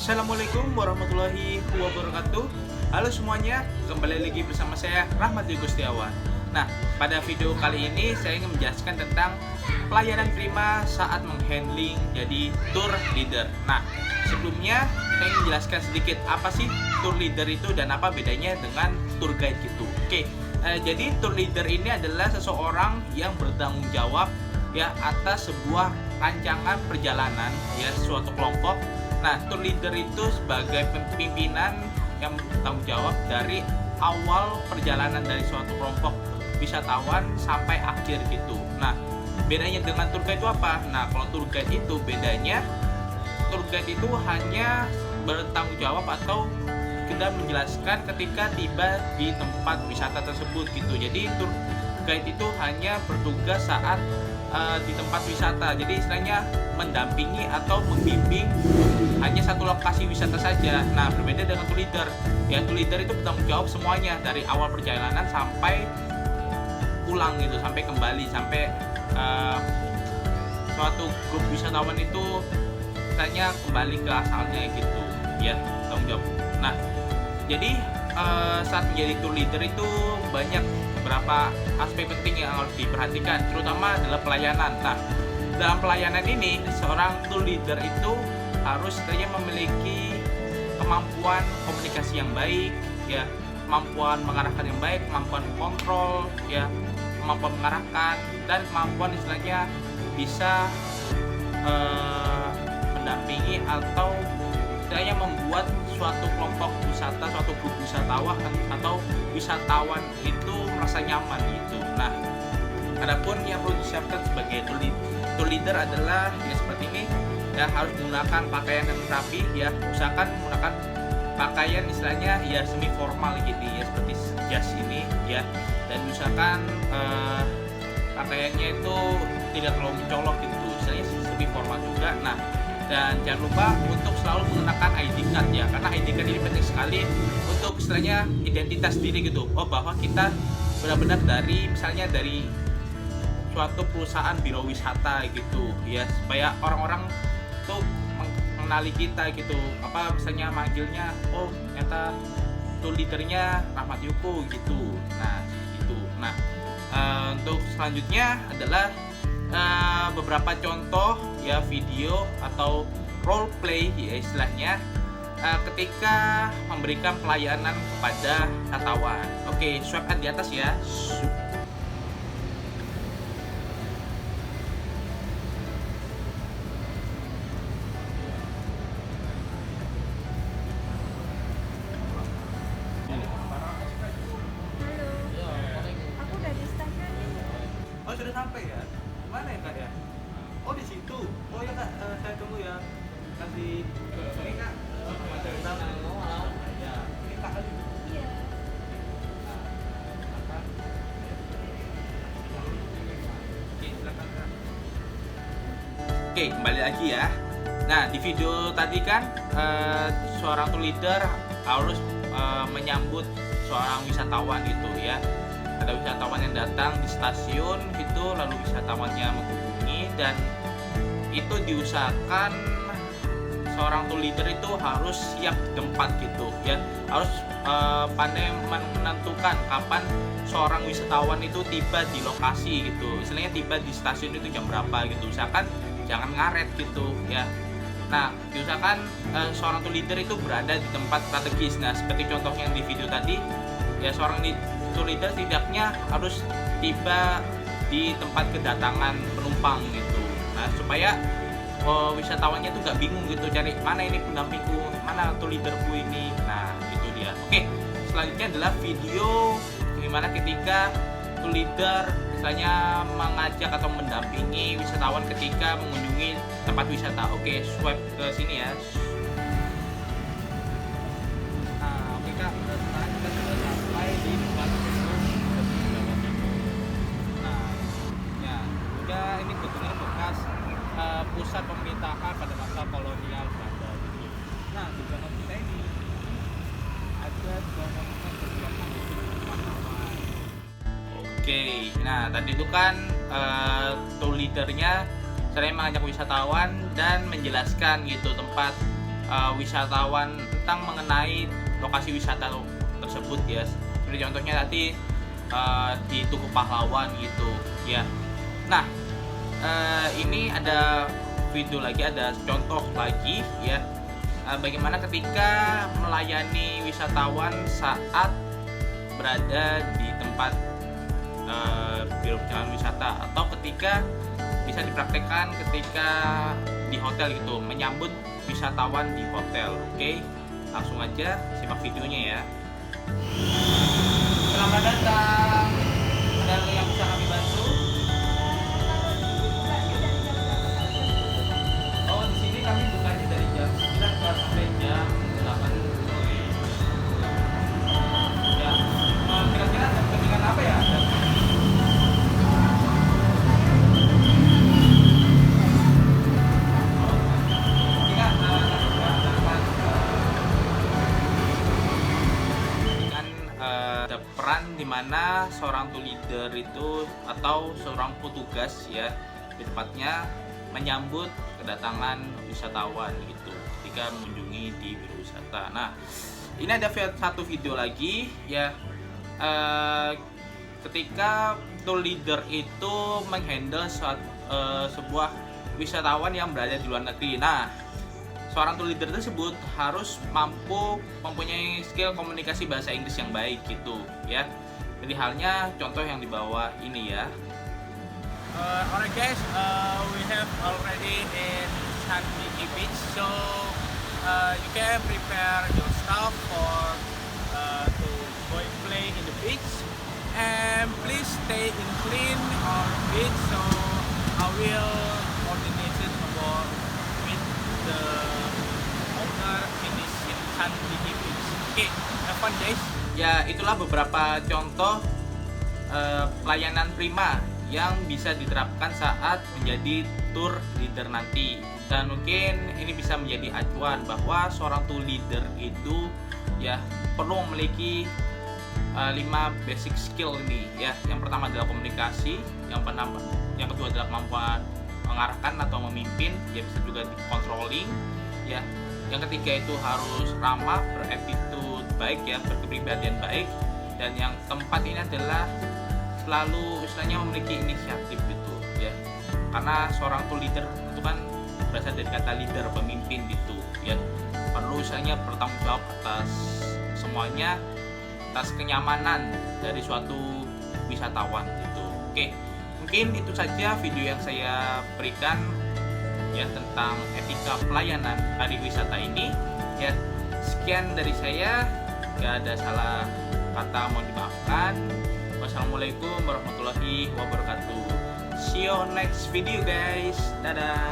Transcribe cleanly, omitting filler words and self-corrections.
Assalamualaikum warahmatullahi wabarakatuh. Halo semuanya, kembali lagi bersama saya Rahmat Gustiawan. Nah, pada video kali ini saya ingin menjelaskan tentang pelayanan prima saat menghandling jadi tour leader. Nah, sebelumnya saya ingin menjelaskan sedikit apa sih tour leader itu dan apa bedanya dengan tour guide gitu. Jadi tour leader ini adalah seseorang yang bertanggung jawab ya atas sebuah rancangan perjalanan ya suatu kelompok. Nah, tour leader itu sebagai pimpinan yang bertanggung jawab dari awal perjalanan dari suatu kelompok wisatawan sampai akhir gitu. Nah, bedanya dengan tour guide itu apa? Nah, kalau tour guide itu bedanya, tour guide itu hanya bertanggung jawab atau sekedar menjelaskan ketika tiba di tempat wisata tersebut gitu. Jadi tour guide itu hanya bertugas saat di tempat wisata. Jadi istilahnya mendampingi atau membimbing hanya satu lokasi wisata saja. Nah, berbeda dengan tour leader. Ya, tour leader itu bertanggung jawab semuanya dari awal perjalanan sampai pulang gitu, sampai kembali, sampai suatu grup wisatawan itu istilahnya kembali ke asalnya gitu. Ya, tanggung jawab. Nah, jadi saat menjadi tour leader itu banyak beberapa aspek penting yang harus diperhatikan, terutama adalah pelayanan. Nah, dalam pelayanan ini seorang tour leader itu harus istilahnya memiliki kemampuan komunikasi yang baik, ya, kemampuan mengarahkan yang baik, kemampuan kontrol, ya, kemampuan mengarahkan, dan kemampuan istilahnya bisa mendampingi atau istilahnya membuat suatu kelompok wisata, suatu grup wisatawan atau wisatawan itu merasa nyaman gitu. Nah, adapun yang perlu disiapkan sebagai tour leader adalah ya seperti ini, ya, harus menggunakan pakaian yang rapi, ya, usahakan menggunakan pakaian istilahnya ya semi formal gitu ya, seperti jas ini ya, dan usahakan pakaiannya itu tidak terlalu mencolok gitu, istilahnya semi formal juga. Nah, dan jangan lupa untuk selalu menggunakan ID card ya, karena ID card ini penting sekali untuk istilahnya identitas diri gitu. Oh, bahwa kita benar-benar dari misalnya dari suatu perusahaan biro wisata gitu ya, supaya orang-orang tuh mengenali kita gitu. Apa misalnya manggilnya, oh ternyata tour leadernya Rahmat Yuko gitu. Nah, gitu. Nah, untuk selanjutnya adalah beberapa contoh ya video atau role play ya istilahnya ketika memberikan pelayanan kepada wisatawan. Oke, swipe di atas ya. Oh, sudah sampai ya? Mana ya, Kak ya? Oh, di situ. Oh ya, Kak, saya tunggu ya. Kasih ini, Kak. Ya, ini Kak kali. Iya. Oke, silakan, Kak. Oke, kembali lagi ya. Nah, di video tadi kan seorang tour leader harus menyambut seorang wisatawan itu ya. Ada wisatawan yang datang di stasiun itu, lalu wisatawannya menghubungi, dan itu diusahakan seorang tour leader itu harus siap di tempat gitu ya, harus pandai menentukan kapan seorang wisatawan itu tiba di lokasi gitu, istilahnya tiba di stasiun itu jam berapa gitu, usahakan jangan ngaret gitu ya. Nah, diusahakan seorang tour leader itu berada di tempat strategis. Nah, seperti contohnya di video tadi ya, seorang tour leader setidaknya harus tiba di tempat kedatangan penumpang gitu. Nah, supaya wisatawannya tuh gak bingung gitu, cari mana ini pendampingku, mana tour leaderku ini. Nah, itu dia. Oke, selanjutnya adalah video gimana ketika tour leader misalnya mengajak atau mendampingi wisatawan ketika mengunjungi tempat wisata. Oke, swipe ke sini ya. Oke, Kak, sekarang kita sudah sampai di tempat ini betulnya bekas pusat pemerintahan pada masa kolonial Belanda gitu. Nah, di belakang kita ini ada bangunan berjuangan pahlawan. Oke, nah tadi itu kan tour leadernya sering mengajak wisatawan dan menjelaskan gitu tempat wisatawan tentang mengenai lokasi wisata tersebut ya. Seperti contohnya tadi di Tugu Pahlawan gitu ya. Nah, ini ada video lagi, ada contoh lagi ya, bagaimana ketika melayani wisatawan saat berada di tempat biro perjalanan wisata, atau ketika bisa dipraktekkan ketika di hotel gitu, menyambut wisatawan di hotel. Oke, langsung aja simak videonya ya. Selamat datang. Ada yang bisa kami bantu? Oh, di sini kami bukanya dari jam 9 sampai jam 8 sore. Ya, kira-kira ada kepentingan apa ya? Ada peran dimana seorang tour leader itu atau seorang petugas ya di tempatnya menyambut kedatangan wisatawan gitu ketika mengunjungi di biro wisata. Nah, ini ada satu video lagi ya, ketika tour leader itu menghandle sebuah wisatawan yang berada di luar negeri. Nah, seorang tour leader tersebut harus mampu mempunyai skill komunikasi bahasa Inggris yang baik gitu ya. Jadi halnya contoh yang di bawah ini ya. Alright guys, we have already in Sandiki Beach, so you can prepare your stuff for to go and play in the beach, and please stay in clean or beach. So I will coordinate it about with the owner in this Sandiki Beach. Okay, have fun guys. Ya, itulah beberapa contoh pelayanan prima yang bisa diterapkan saat menjadi tour leader nanti. Dan mungkin ini bisa menjadi acuan bahwa seorang tour leader itu ya perlu memiliki 5 basic skill ini ya. Yang pertama adalah komunikasi, yang kedua adalah kemampuan mengarahkan atau memimpin, ya bisa juga di controlling ya. Yang ketiga itu harus ramah, berattitude baik ya, berkepribadian baik. Dan yang keempat ini adalah selalu istilahnya memiliki inisiatif gitu ya. Karena seorang tour leader itu kan berasal dari kata leader, pemimpin gitu ya. Perlu istilahnya bertanggung jawab atas semuanya, atas kenyamanan dari suatu wisatawan gitu. Oke, mungkin itu saja video yang saya berikan ya tentang etika pelayanan pariwisata ini ya. Sekian dari saya, gak ada salah kata mohon dimaafkan. Wassalamualaikum warahmatullahi wabarakatuh. See you next video guys. Dadah.